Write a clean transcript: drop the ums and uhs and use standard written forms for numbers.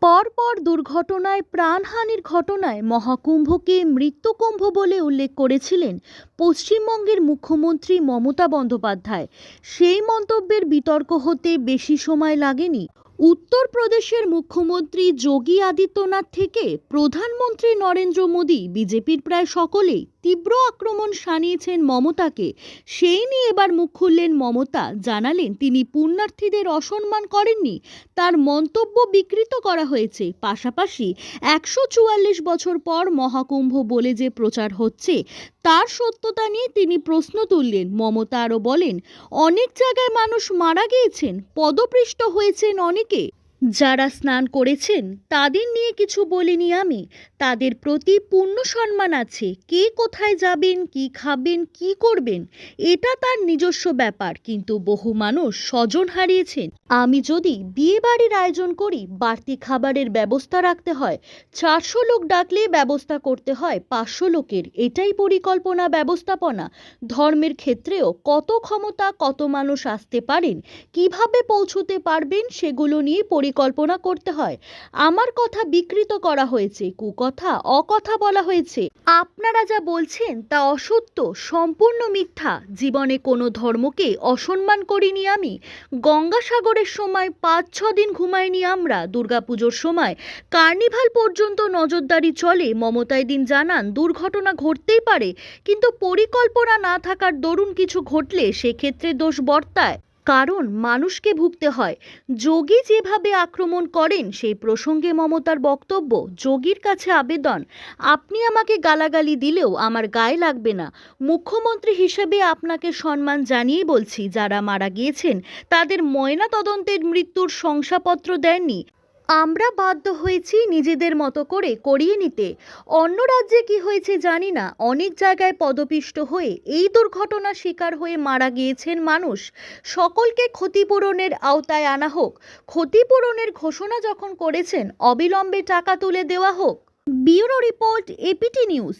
পরপর দুর্ঘটনায় প্রাণহানির ঘটনায় মহাকুম্ভকে মৃত্যুকুম্ভ বলে উল্লেখ করেছিলেন পশ্চিমবঙ্গের মুখ্যমন্ত্রী মমতা বন্দ্যোপাধ্যায়। সেই মন্তব্যের বিতর্ক হতে বেশি সময় লাগেনি। উত্তরপ্রদেশের মুখ্যমন্ত্রী যোগী আদিত্যনাথ থেকে প্রধানমন্ত্রী নরেন্দ্র মোদী, বিজেপির প্রায় সকলেই তীব্র আক্রমণ শানিয়েছেন মমতাকে। সেই নিয়ে এবার মুখ খুললেন মমতা, জানালেন তিনি পুণ্যার্থীদের অসম্মান করেননি, তার মন্তব্য বিকৃত করা হয়েছে। পাশাপাশি 144 বছর পর মহাকুম্ভ বলে যে প্রচার হচ্ছে তার সত্যতা নিয়ে তিনি প্রশ্ন তুললেন। মমতা আরও বলেন, অনেক জায়গায় মানুষ মারা গিয়েছেন, পদপৃষ্ট হয়েছেন অনেকে। যারা স্নান করেছেন তাদের নিয়ে কিছু বলিনি আমি, তাদের প্রতি পূর্ণ সম্মান আছে। কে কোথায় যাবেন, কি খাবেন, কি করবেন এটা তার নিজস্ব ব্যাপার, কিন্তু বহু মানুষ স্বজন হারিয়েছেন। আমি যদি বিয়ে বাড়ির আয়োজন করি, বাড়তি খাবারের ব্যবস্থা রাখতে হয়, 400 লোক ডাকলে ব্যবস্থা করতে হয় 500 লোকের। এটাই পরিকল্পনা, ব্যবস্থাপনা। ধর্মের ক্ষেত্রেও কত ক্ষমতা, কত মানুষ আসতে পারেন, কিভাবে পৌঁছতে পারবেন সেগুলো নিয়ে পরিকল্পনা করতে হয়। আমার কথা বিকৃত করা হয়েছে, কুকথা, অকথা বলা হয়েছে। আপনারা যা বলছেন তা অসত্য, সম্পূর্ণ মিথ্যা। জীবনে কোনো ধর্মকে অসম্মান করিনি আমি। গঙ্গাসাগরের সময় 5-6 দিন ঘুমাইনি আমরা। দুর্গাপুজোর সময় কার্নিভাল পর্যন্ত নজরদারি চলে। মমতা এদিন জানান, দুর্ঘটনা ঘটতেই পারে, কিন্তু পরিকল্পনা না থাকার দরুন কিছু ঘটলে সেক্ষেত্রে দোষ বর্তায়, কারণ মানুষকে ভুগতে হয়। যোগী যেভাবে আক্রমণ করেন সেই প্রসঙ্গে মমতার বক্তব্য, যোগীর কাছে আবেদন, আপনি আমাকে গালাগালি দিলেও আমার গায়ে লাগবে না। মুখ্যমন্ত্রী হিসেবে আপনাকে সম্মান জানিয়ে বলছি, যারা মারা গিয়েছেন তাদের ময়না তদন্তের মৃত্যুর শংসাপত্র দেননি। আমরা বাধ্য হয়েছি নিজেদের মতো করে করিয়ে নিতে। অন্য রাজ্যে কি হয়েছে জানি না, অনেক জায়গায় পদপিষ্ট হয়ে এই দুর্ঘটনার শিকার হয়ে মারা গিয়েছেন মানুষ। সকলকে ক্ষতিপূরণের আওতায় আনা হোক। ক্ষতিপূরণের ঘোষণা যখন করেছেন, অবিলম্বে টাকা তুলে দেওয়া হোক। Bureau report, apt news.